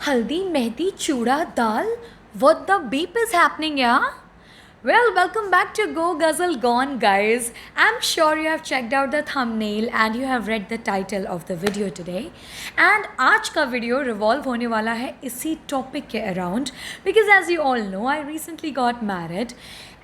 Haldi, mehdi, chuda, dal? What the beep is happening, yeah? Well, welcome back to Go Guzzle Gone, guys. I'm sure you have checked out the thumbnail and you have read the title of the video today. And आज का video revolve होने वाला है इसी topic के around because as you all know I recently got married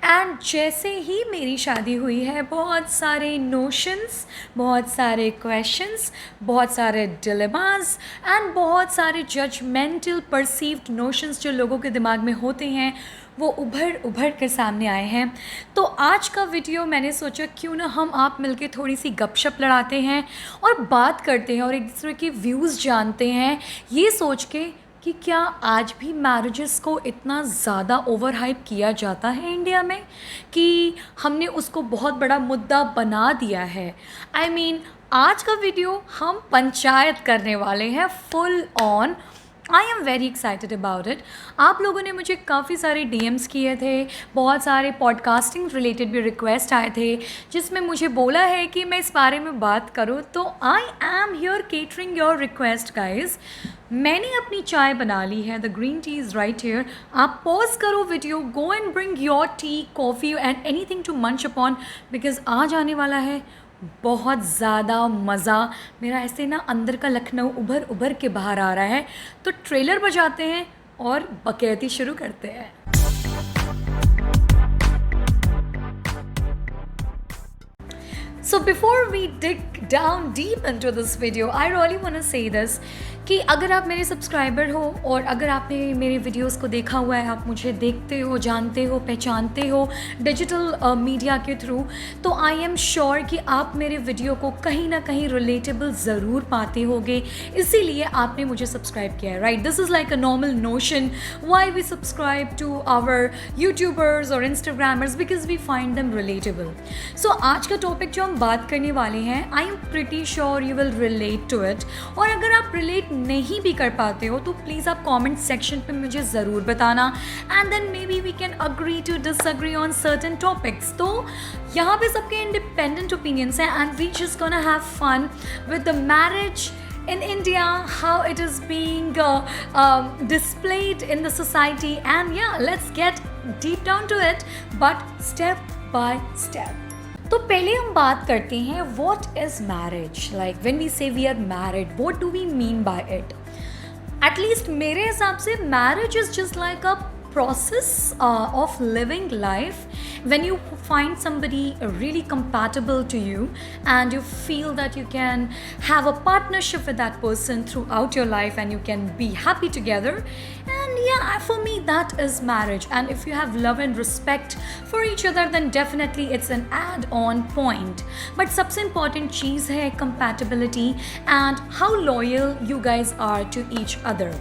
and जैसे ही मेरी शादी हुई है बहुत सारे नोशंस, बहुत सारे क्वेश्चंस, बहुत सारे डिलेमास एंड बहुत सारे जजमेंटल परसीव्ड नोशंस जो लोगों के दिमाग में होते हैं वो उभर कर सामने आए हैं। तो आज का वीडियो मैंने सोचा क्यों ना हम आप मिलके थोड़ी सी गपशप लड़ाते हैं और बात करते हैं और एक दूसरे के व्यूज़ जानते हैं, ये सोच के कि क्या आज भी मैरिजेस को इतना ज़्यादा ओवर हाइप किया जाता है इंडिया में कि हमने उसको बहुत बड़ा मुद्दा बना दिया है। आई मीन आज का वीडियो हम पंचायत करने वाले हैं full on. I am very excited about it. आप लोगों ने मुझे काफ़ी सारे DMs किए थे, बहुत सारे पॉडकास्टिंग रिलेटेड भी रिक्वेस्ट आए थे जिसमें मुझे बोला है कि मैं इस बारे में बात करूं, तो I am here catering your request guys. मैंने अपनी चाय बना ली है, the green tea is right here. आप पॉज करो video, go and bring your tea, coffee and anything to munch upon because आज आने वाला है बहुत ज़्यादा मज़ा। मेरा ऐसे ना अंदर का लखनऊ उभर के बाहर आ रहा है। तो ट्रेलर बजाते हैं और बकैती शुरू करते हैं। So before we dig down deep into this video, I really want to say this कि अगर आप मेरे सब्सक्राइबर हो और अगर आपने मेरे वीडियोस को देखा हुआ है, आप मुझे देखते हो, जानते हो, पहचानते हो डिजिटल मीडिया के थ्रू, तो आई एम श्योर कि आप मेरे वीडियो को कहीं ना कहीं रिलेटेबल ज़रूर पाते होगे, इसीलिए आपने मुझे सब्सक्राइब किया है, right. This is like a normal notion why we subscribe to our YouTubers और Instagrammers because we find them relatable. So आज का टॉपिक जो हम बात करने वाले हैं, I am pretty sure you will relate to it. और अगर आप रिलेट नहीं भी कर पाते हो तो प्लीज़ आप कमेंट सेक्शन पे मुझे ज़रूर बताना and then maybe we can agree to disagree on certain topics. तो यहाँ पे सबके इंडिपेंडेंट ओपिनियंस हैं and we just gonna have fun with the marriage in India, how it is being displayed in the society, and yeah, let's get deep down to it, but step by step. तो पहले हम बात करते हैं what is marriage, like when we say we are married, what do we mean by it? At least मेरे हिसाब से marriage is just like a process of living life when you find somebody really compatible to you and you feel that you can have a partnership with that person throughout your life and you can be happy together, and yeah, for me that is marriage. And if you have love and respect for each other then definitely it's an add-on point. But सबसे important चीज़ है compatibility and how loyal you guys are to each other.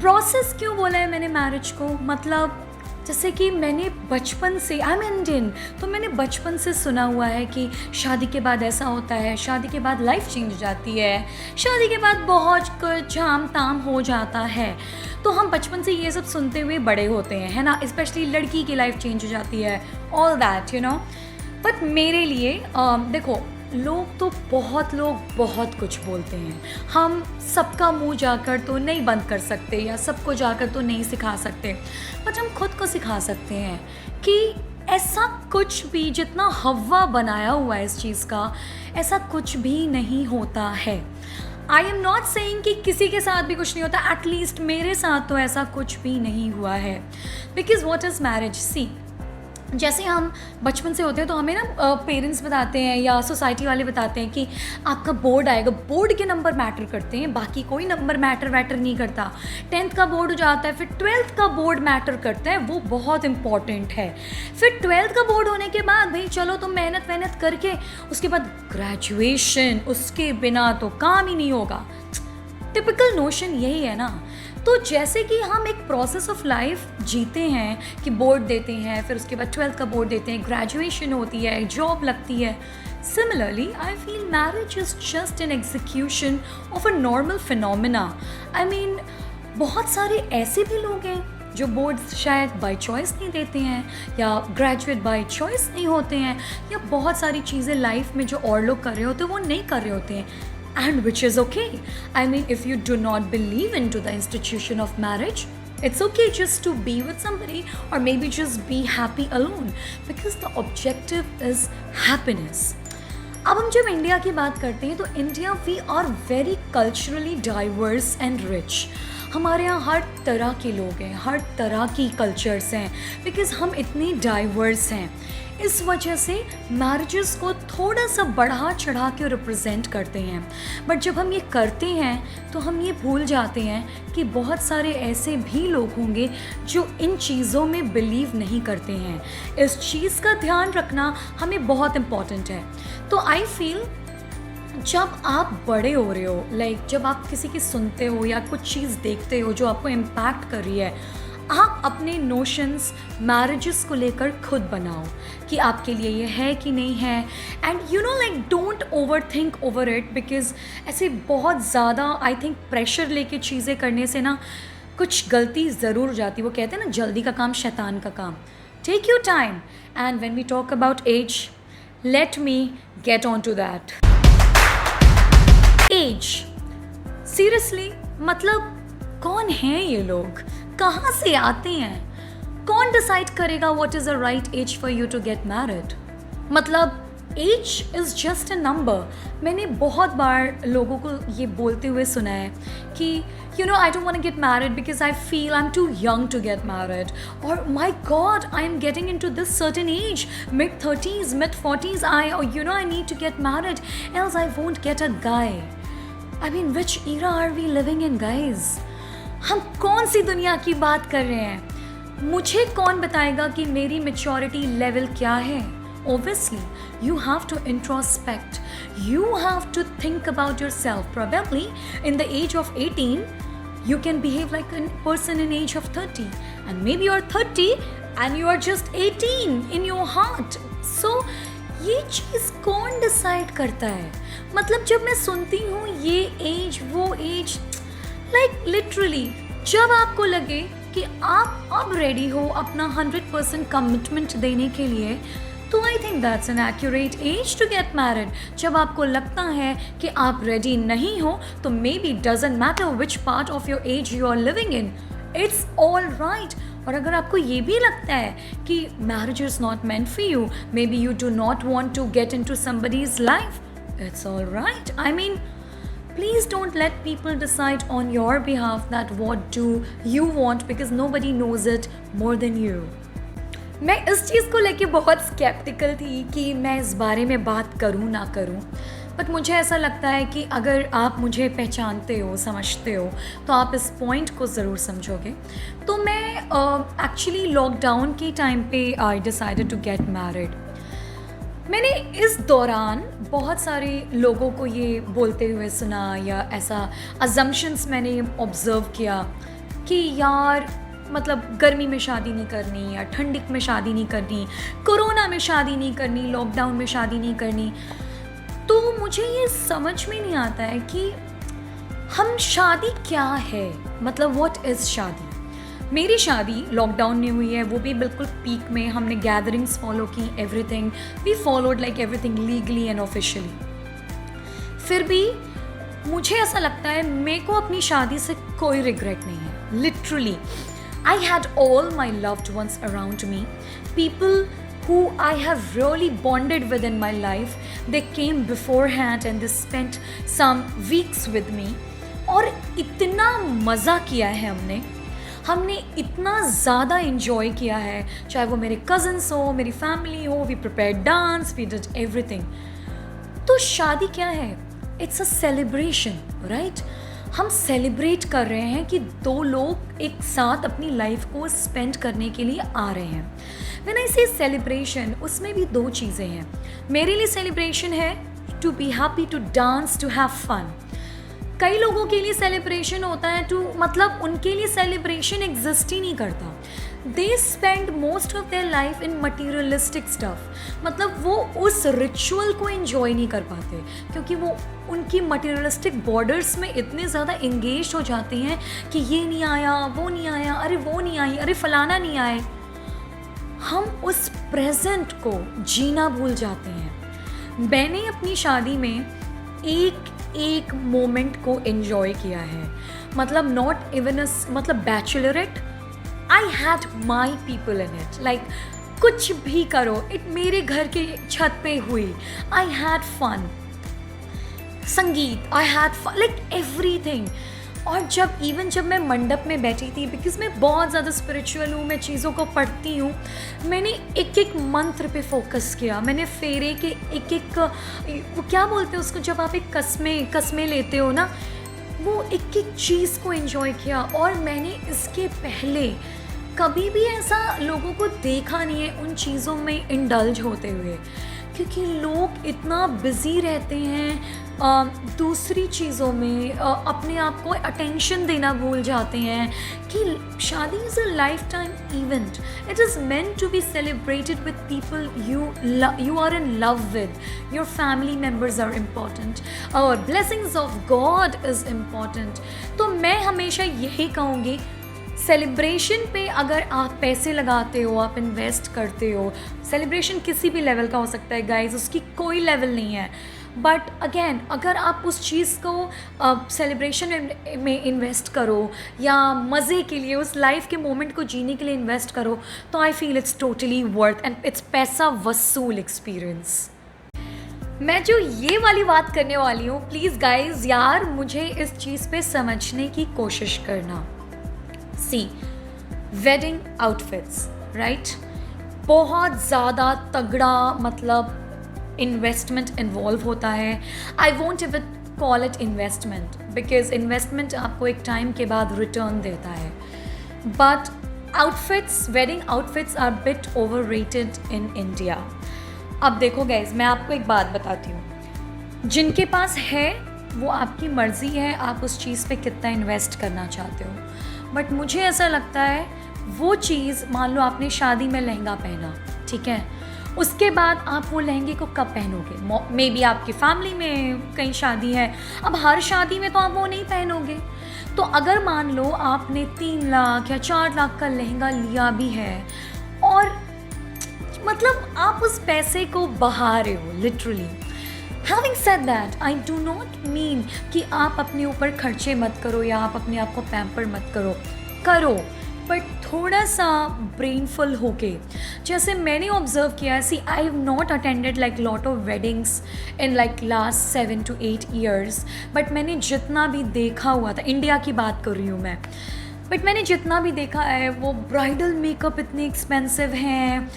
Process क्यों बोला है मैंने marriage को, मतलब जैसे कि मैंने बचपन से, आई एम इंडियन, तो मैंने बचपन से सुना हुआ है कि शादी के बाद ऐसा होता है, शादी के बाद लाइफ चेंज हो जाती है, शादी के बाद बहुत कुछ झाम ताम हो जाता है। तो हम बचपन से ये सब सुनते हुए बड़े होते हैं, है ना, स्पेशली लड़की की लाइफ चेंज हो जाती है, all that you know. But मेरे लिए देखो, लोग बहुत कुछ बोलते हैं, हम सबका मुंह जाकर तो नहीं बंद कर सकते या सबको जाकर तो नहीं सिखा सकते, बट हम खुद को सिखा सकते हैं कि ऐसा कुछ भी, जितना हवा बनाया हुआ है इस चीज़ का, ऐसा कुछ भी नहीं होता है। आई एम नॉट सेइंग कि किसी के साथ भी कुछ नहीं होता, एटलीस्ट मेरे साथ तो ऐसा कुछ भी नहीं हुआ है। बिकॉज वॉट इज़ मैरिज, सी जैसे हम बचपन से होते हैं तो हमें ना पेरेंट्स बताते हैं या सोसाइटी वाले बताते हैं कि आपका बोर्ड आएगा, बोर्ड के नंबर मैटर करते हैं, बाकी कोई नंबर मैटर नहीं करता। 10th का बोर्ड हो जाता है, फिर 12th का बोर्ड मैटर करता है, वो बहुत इंपॉर्टेंट है। फिर 12th का बोर्ड होने के बाद भाई चलो तो मेहनत करके उसके बाद ग्रेजुएशन, उसके बिना तो काम ही नहीं होगा। टिपिकल नोशन यही है ना। तो जैसे कि हम एक प्रोसेस ऑफ लाइफ जीते हैं कि बोर्ड देते हैं, फिर उसके बाद 12th का बोर्ड देते हैं, ग्रेजुएशन होती है, जॉब लगती है, similarly I feel marriage is just an execution of a normal phenomena. I mean बहुत सारे ऐसे भी लोग हैं जो बोर्ड्स शायद बाय चॉइस नहीं देते हैं या ग्रेजुएट बाय चॉइस नहीं होते हैं, या बहुत सारी चीज़ें लाइफ में जो और लोग कर रहे होते हैं वो नहीं कर रहे होते हैं। and which is okay. I mean, if you do not believe into the institution of marriage, it's okay just to be with somebody or maybe just be happy alone because the objective is happiness. अब हम जब India की बात करते हैं तो India we are very culturally diverse and rich. हमारे यहाँ हर तरह के लोग हैं, हर तरह की कल्चर्स हैं बिकॉज़ हम इतने डाइवर्स हैं. इस वजह से मैरिजेस को थोड़ा सा बढ़ा चढ़ा के रिप्रेजेंट करते हैं. बट जब हम ये करते हैं तो हम ये भूल जाते हैं कि बहुत सारे ऐसे भी लोग होंगे जो इन चीज़ों में बिलीव नहीं करते हैं. इस चीज़ का ध्यान रखना हमें बहुत इम्पॉर्टेंट है. तो आई फील जब आप बड़े हो रहे हो, लाइक जब आप किसी की सुनते हो या कुछ चीज़ देखते हो जो आपको इम्पैक्ट कर रही है, आप अपने नोशंस मैरिजेस को लेकर खुद बनाओ कि आपके लिए ये है कि नहीं है. And you know like don't over think over it because ऐसे बहुत ज़्यादा आई थिंक प्रेशर लेके चीज़ें करने से ना कुछ गलती ज़रूर हो जाती. वो कहते हैं ना, जल्दी का काम शैतान का काम. Take your time. And when we talk about age, let me get on to that. Age, seriously मतलब कौन हैं ये लोग, कहाँ से आते हैं, कौन डिसाइड करेगा what is the right age for you to get married. मतलब age is just a number. मैंने बहुत बार लोगों को ये बोलते हुए सुना है कि you know I don't want to get married because I feel I am too young to get married, और my god I am getting in to this certain age, mid-30s, mid-40s, I need to get married else I won't get a guy. I mean, which era are we living in, guys? हम कौन सी दुनिया की बात कर रहे हैं? मुझे कौन बताएगा कि मेरी मेच्योरिटी लेवल क्या है? Obviously, you have to introspect. You have to think about yourself. Probably in the age of 18, you can behave like a person in age of 30. And maybe you're 30 and you are just 18 in your heart. So, ये चीज़ कौन decide करता है? मतलब जब मैं सुनती हूँ ये एज वो एज, लाइक लिटरली जब आपको लगे कि आप अब रेडी हो अपना 100% कमिटमेंट देने के लिए, तो I think that's an accurate age to get married. जब आपको लगता है कि आप रेडी नहीं हो तो maybe doesn't matter which part of your age you are living in, it's all right. और अगर आपको ये भी लगता है कि marriage is not meant for you, maybe you do not want to get into somebody's life, it's all right. I mean, please don't let people decide on your behalf that what do you want because nobody knows it more than you. मैं इस चीज़ को लेके बहुत sceptical थी कि मैं इस बारे में बात करूँ ना करूँ, बट मुझे ऐसा लगता है कि अगर आप मुझे पहचानते हो, समझते हो, तो आप इस पॉइंट को ज़रूर समझोगे. तो मैं एक्चुअली लॉकडाउन के टाइम पे I decided to get married. मैंने इस दौरान बहुत सारे लोगों को ये बोलते हुए सुना या ऐसा अजम्पशंस मैंने ऑब्ज़र्व किया कि यार मतलब गर्मी में शादी नहीं करनी या ठंडी में शादी नहीं करनी, कोरोना में शादी नहीं करनी, लॉकडाउन में शादी नहीं करनी. तो मुझे ये समझ में नहीं आता है कि हम शादी क्या है, मतलब व्हाट इज़ शादी. मेरी शादी लॉकडाउन में हुई है, वो भी बिल्कुल पीक में. हमने गैदरिंग्स फॉलो की, everything we followed like everything legally and officially. फिर भी मुझे ऐसा लगता है मेरे को अपनी शादी से कोई रिग्रेट नहीं है. Literally I had all my loved ones around me, people who I have really bonded with in my life. They came beforehand and they spent some weeks with me. और इतना मज़ा किया है हमने इतना ज़्यादा इन्जॉय किया है, चाहे वो मेरे कज़न्स हो, मेरी फैमिली हो. We prepare dance, we did everything. तो शादी क्या है? It's a celebration, right? हम सेलिब्रेट कर रहे हैं कि दो लोग एक साथ अपनी लाइफ को स्पेंड करने के लिए आ रहे हैं. व्हेन आई से सेलिब्रेशन, उसमें भी दो चीज़ें हैं. मेरे लिए सेलिब्रेशन है to be happy, to dance, to have fun. कई लोगों के लिए सेलिब्रेशन होता है टू, मतलब उनके लिए सेलिब्रेशन एग्जिस्ट ही नहीं करता. They spend most of their life in materialistic stuff. मतलब वो उस रिचुअल को एंजॉय नहीं कर पाते क्योंकि वो उनकी मटीरियलिस्टिक बॉर्डर्स में इतने ज़्यादा एंगेज हो जाते हैं कि ये नहीं आया, वो नहीं आया, अरे वो नहीं आई, अरे फलाना नहीं आए. हम उस प्रेजेंट को जीना भूल जाते हैं. मैंने अपनी शादी में एक एक मोमेंट को एंजॉय किया है, मतलब नॉट इवन मतलब Bachelorette, I had my people in it, like कुछ भी करो, इट मेरे घर के छत पे हुई, आई had fun, sangeet, I had fun, like everything. और जब मैं मंडप में बैठी थी, बिकॉज मैं बहुत ज़्यादा स्पिरिचुअल हूँ, मैं चीज़ों को पढ़ती हूँ, मैंने एक एक मंत्र पे फोकस किया, मैंने फेरे के एक एक, वो क्या बोलते हैं उसको, जब आप एक कस्में लेते हो ना, वो एक एक चीज़ को एंजॉय किया। और मैंने इसके पहले कभी भी ऐसा लोगों को देखा नहीं है उन चीज़ों में इंडल्ज होते हुए, क्योंकि लोग इतना बिज़ी रहते हैं दूसरी चीज़ों में, अपने आप को अटेंशन देना भूल जाते हैं कि शादी is a lifetime event, it is meant to be celebrated with people you are in love with, your family members are important, और blessings of God is important। तो मैं हमेशा यही कहूँगी, सेलिब्रेशन पे अगर आप पैसे लगाते हो, आप इन्वेस्ट करते हो, सेलिब्रेशन किसी भी लेवल का हो सकता है गाइज, उसकी कोई लेवल नहीं है, बट अगेन अगर आप उस चीज़ को सेलिब्रेशन में इन्वेस्ट करो या मज़े के लिए उस लाइफ के मोमेंट को जीने के लिए इन्वेस्ट करो, तो I feel it's totally worth and it's पैसा वसूल एक्सपीरियंस। मैं जो ये वाली बात करने वाली हूँ, प्लीज़ गाइज यार मुझे इस चीज़ पे समझने की कोशिश करना। सी, वेडिंग आउटफिट्स, राइट, बहुत ज़्यादा तगड़ा मतलब इन्वेस्टमेंट इन्वॉल्व होता है। I won't even call it investment, because investment आपको एक टाइम के बाद रिटर्न देता है, but outfits, wedding outfits are bit overrated in India. अब देखो गाइज, मैं आपको एक बात बताती हूँ, जिनके पास है वो आपकी मर्ज़ी है, आप उस चीज़ पे कितना इन्वेस्ट करना चाहते हो, बट मुझे ऐसा लगता है वो चीज़, मान लो आपने शादी में लहंगा पहना, ठीक है, उसके बाद आप वो लहंगे को कब पहनोगे? मे बी आपकी फैमिली में कहीं शादी है, अब हर शादी में तो आप वो नहीं पहनोगे। तो अगर मान लो आपने 3 लाख या 4 लाख का लहंगा लिया भी है, और मतलब आप उस पैसे को बहा रहे हो literally. Having said that, I do not mean कि आप अपने ऊपर खर्चे मत करो या आप अपने आप को पैम्पर मत करो, बट थोड़ा सा ब्रेनफुल होके, जैसे मैंने ऑब्जर्व किया है, see I have not attended like lot of weddings in like last 7 to 8 years, but मैंने जितना भी देखा हुआ था, इंडिया की बात कर रही हूँ मैं, बट मैंने जितना भी देखा है वो ब्राइडल मेकअप इतने एक्सपेंसिव हैं,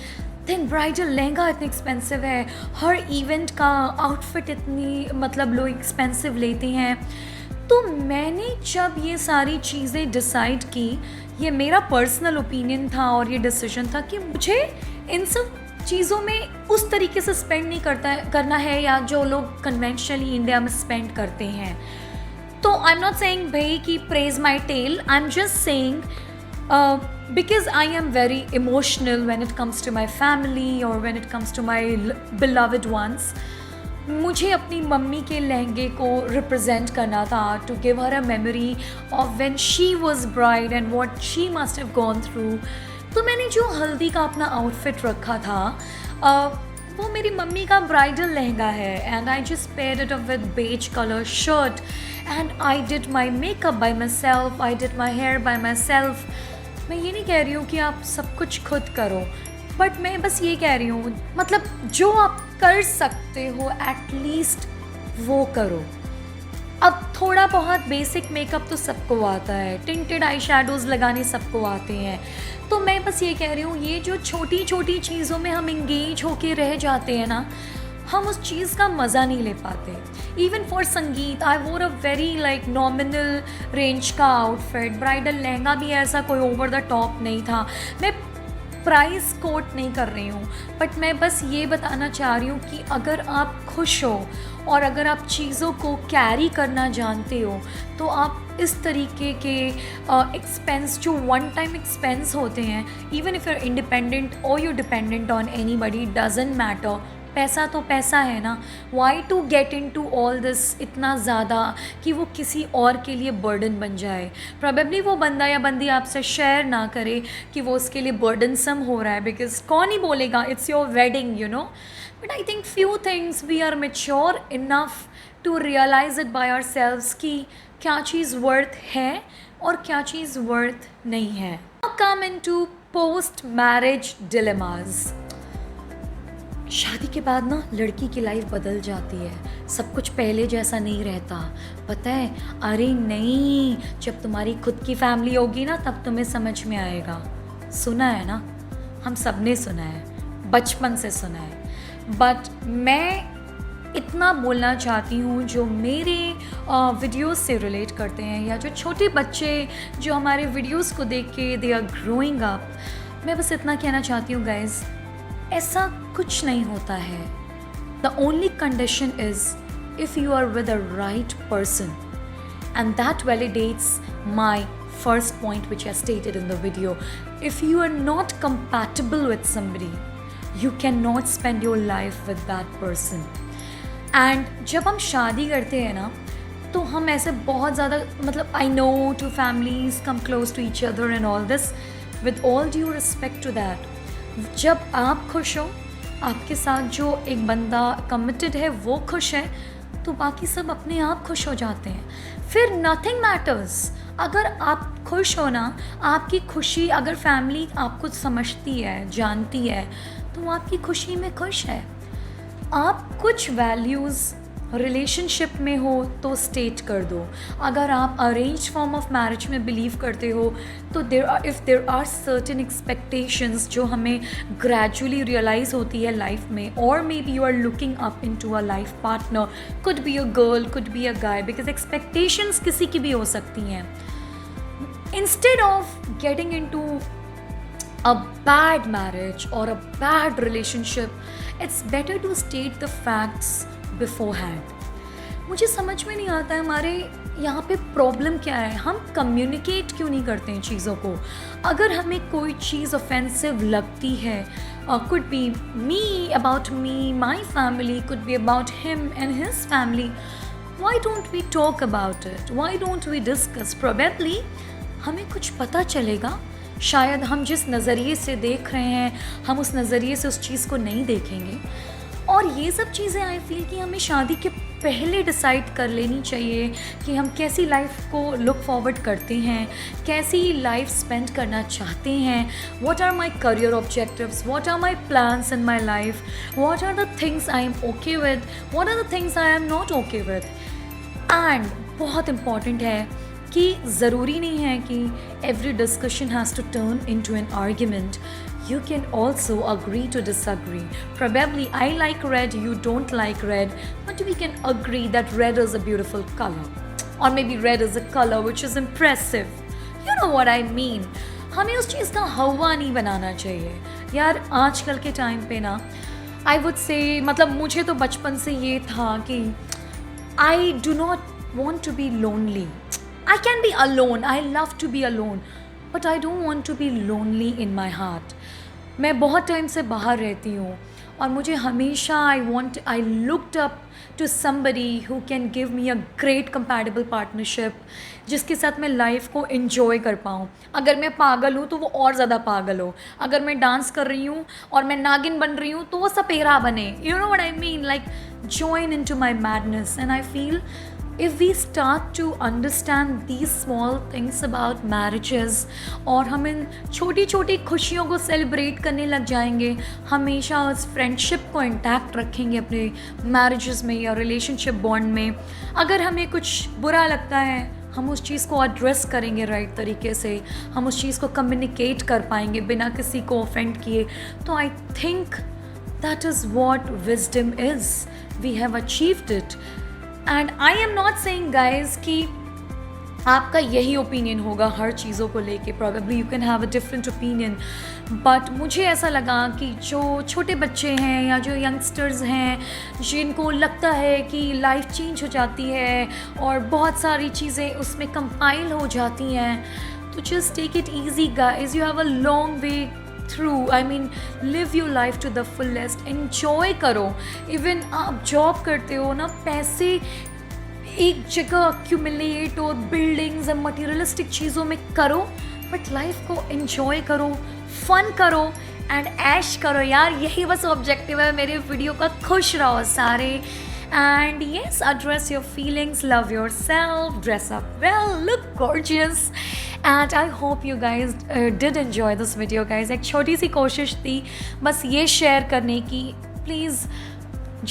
देन ब्राइडल लहंगा इतने एक्सपेंसिव है, हर इवेंट का आउटफिट इतनी मतलब लोग एक्सपेंसिव लेते हैं। तो मैंने जब ये सारी चीज़ें डिसाइड की, ये मेरा पर्सनल ओपिनियन था और ये डिसीजन था कि मुझे इन सब चीज़ों में उस तरीके से स्पेंड नहीं करना है या जो लोग कन्वेंशनली इंडिया में स्पेंड करते हैं। तो आई एम नॉट सेइंग भाई कि praise my tale, I am just saying because I am very emotional when it comes to my family or when it comes to my beloved ones. मुझे अपनी mummy के लहंगे को represent करना था, to give her a memory of when she was bride and what she must have gone through. तो मैंने जो हल्दी का अपना आउटफिट रखा था वो मेरी मम्मी का ब्राइडल लहंगा है, and I just paired it up with beige color shirt and I did my makeup by myself, I did my hair by myself. मैं ये नहीं कह रही हूँ कि आप सब कुछ खुद करो, बट मैं बस ये कह रही हूँ मतलब जो आप कर सकते हो एटलीस्ट वो करो। अब थोड़ा बहुत बेसिक मेकअप तो सबको आता है, टिंटेड आई शैडोज़ लगाने सबको आते हैं, तो मैं बस ये कह रही हूँ ये जो छोटी छोटी चीज़ों में हम इंगेज होके रह जाते हैं ना, हम उस चीज़ का मज़ा नहीं ले पाते। इवन फॉर संगीत आई वोर a very like nominal range का आउटफिट, ब्राइडल लहंगा भी ऐसा कोई ओवर द टॉप नहीं था। मैं प्राइस कोट नहीं कर रही हूँ, बट मैं बस ये बताना चाह रही हूँ कि अगर आप खुश हो और अगर आप चीज़ों को कैरी करना जानते हो, तो आप इस तरीके के एक्सपेंस जो वन टाइम एक्सपेंस होते हैं, even if you are independent और you dependent on anybody, doesn't matter, पैसा तो पैसा है ना, why to get into all this इतना ज़्यादा कि वो किसी और के लिए बर्डन बन जाए। प्रॉबेबली वो बंदा या बंदी आपसे शेयर ना करे कि वो उसके लिए बर्डनसम हो रहा है, बिकॉज कौन ही बोलेगा, it's your wedding, you know. But I think few things we are mature enough to realise it by ourselves कि क्या चीज़ वर्थ है और क्या चीज़ वर्थ नहीं है. Come into post marriage dilemmas. शादी के बाद ना लड़की की लाइफ बदल जाती है, सब कुछ पहले जैसा नहीं रहता. पता है, अरे नहीं, जब तुम्हारी खुद की फैमिली होगी ना तब तुम्हें समझ में आएगा. सुना है ना, हम सब ने सुना है, बचपन से सुना है. बट मैं इतना बोलना चाहती हूँ जो मेरे वीडियोस से रिलेट करते हैं या जो छोटे बच्चे जो हमारे वीडियोस को देख के दे आर ग्रोइंग अप. मैं बस इतना कहना चाहती हूँ गाइज, ऐसा कुछ नहीं होता है. The only condition is if you are with the right person, and that validates my first point which I stated in the video. If you are not compatible with somebody, you cannot spend your life with that person. And जब हम शादी करते हैं ना तो हम ऐसे बहुत ज़्यादा, मतलब I know two families come close to each other and all this, with all due respect to that. जब आप खुश हो, आपके साथ जो एक बंदा कमिटेड है वो खुश है, तो बाकी सब अपने आप खुश हो जाते हैं. फिर नथिंग मैटर्स. अगर आप खुश हो ना, आपकी खुशी, अगर फैमिली आपको समझती है, जानती है, तो वो आपकी खुशी में खुश है. आप कुछ वैल्यूज़ रिलेशनशिप में हो तो स्टेट कर दो. अगर आप अरेंज फॉर्म ऑफ मैरिज में बिलीव करते हो तो देर आर सर्टेन एक्सपेक्टेशंस जो हमें ग्रेजुअली रियलाइज़ होती है लाइफ में. और maybe you are looking up in to a life partner, could be a girl, could be a guy, because expectations किसी की भी हो सकती हैं. Instead of getting in to a bad marriage or a bad relationship, it's better to state the facts beforehand. मुझे समझ में नहीं आता है हमारे यहाँ पे प्रॉब्लम क्या है. हम कम्युनिकेट क्यों नहीं करते हैं चीज़ों को. अगर हमें कोई चीज़ ऑफेंसिव लगती है, could be me, about me, my family, could be about him and his family, why don't we talk about it? Why don't we discuss? Probably हमें कुछ पता चलेगा. शायद हम जिस नज़रिए से देख रहे हैं, हम उस नज़रिए से उस चीज़ को नहीं देखेंगे. और ये सब चीज़ें आई फील कि हमें शादी के पहले डिसाइड कर लेनी चाहिए कि हम कैसी लाइफ को लुक फॉरवर्ड करते हैं, कैसी लाइफ स्पेंड करना चाहते हैं. What are my career objectives, what are my plans in my life, what are the things I am okay with, what are the things I am not okay with. And बहुत important है कि ज़रूरी नहीं है कि every discussion has to turn into an argument. You can also agree to disagree. Probably I like red, you don't like red, but we can agree that red is a beautiful color. Or maybe red is a color which is impressive. You know what I mean. हमें उस चीज़ का हवा नहीं बनाना चाहिए. यार आजकल के time पे ना I would say, मतलब मुझे तो बचपन से ये था कि I do not want to be lonely. I can be alone, I love to be alone, but I don't want to be lonely in my heart. मैं बहुत टाइम से बाहर रहती हूँ और मुझे हमेशा I looked up to somebody who can give me a great compatible partnership, जिसके साथ मैं लाइफ को enjoy कर पाऊँ. अगर मैं पागल हूँ तो वो और ज़्यादा पागल हो. अगर मैं डांस कर रही हूँ और मैं नागिन बन रही हूँ तो वो सपेरा बने. You know what I mean? Like join into my madness. And I feel if we start to understand these small things about marriages और हम इन छोटी छोटी खुशियों को सेलिब्रेट करने लग जाएंगे, हमेशा उस फ्रेंडशिप को इंटैक्ट रखेंगे अपने मैरिजेस में या रिलेशनशिप बॉन्ड में. अगर हमें कुछ बुरा लगता है हम उस चीज़ को एड्रेस करेंगे राइट तरीके से, हम उस चीज़ को कम्युनिकेट कर पाएंगे बिना किसी को ऑफेंड किए. तो I think that is what wisdom is. We have achieved it. And I am not saying guys कि आपका यही ओपिनियन होगा हर चीज़ों को लेके. Probably you can have a different opinion, but मुझे ऐसा लगा कि जो छोटे बच्चे हैं या जो यंगस्टर्स हैं जिनको लगता है कि लाइफ चेंज हो जाती है और बहुत सारी चीज़ें उसमें कंपाइल हो जाती हैं, तो just take it easy guys. You have a long way through. I mean live your life to the fullest. Enjoy करो. इवन आप जॉब करते हो ना, पैसे एक जगह एक्यूमुलेट और बिल्डिंग्स और मटीरियलिस्टिक चीज़ों में करो, बट लाइफ को एन्जॉय करो, फन करो एंड ऐश करो. यार यही बस ऑब्जेक्टिव है मेरे वीडियो का. खुश रहो सारे And yes, address your feelings, love yourself, dress up well, look gorgeous. And I hope you guys did enjoy this video guys. एक छोटी सी कोशिश थी बस ये शेयर करने की. Please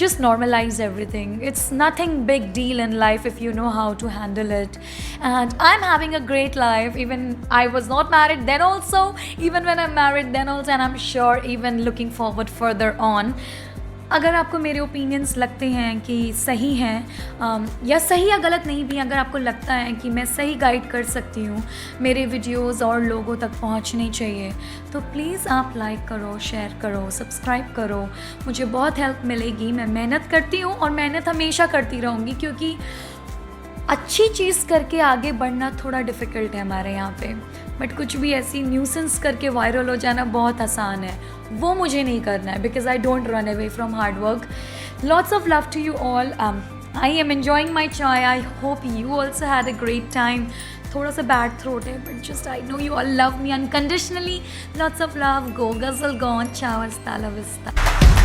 just normalize everything. It's nothing big deal in life if you know how to handle it. And I'm having a great life. Even I was not married then also, even when I'm married then also, and I'm sure even looking forward further on. अगर आपको मेरे opinions लगते हैं कि सही हैं या सही या गलत नहीं भी, अगर आपको लगता है कि मैं सही गाइड कर सकती हूँ, मेरे वीडियोस और लोगों तक पहुँचने चाहिए, तो प्लीज़ आप लाइक करो, शेयर करो, सब्सक्राइब करो. मुझे बहुत हेल्प मिलेगी. मैं मेहनत करती हूँ और मेहनत हमेशा करती रहूँगी, क्योंकि अच्छी चीज़ करके आगे बढ़ना थोड़ा डिफ़िकल्ट है हमारे यहाँ पे. बट कुछ भी ऐसी न्यूसेंस करके वायरल हो जाना बहुत आसान है. वो मुझे नहीं करना है, because I don't run away from hard work. Lots of love to you all. I am enjoying my chai. I hope you also had a great time. थोड़ा सा बैड थ्रोट है, but just I know you all love me unconditionally. Lots of love. Go Ghazal gone. चाओ. हस्ता ला vista.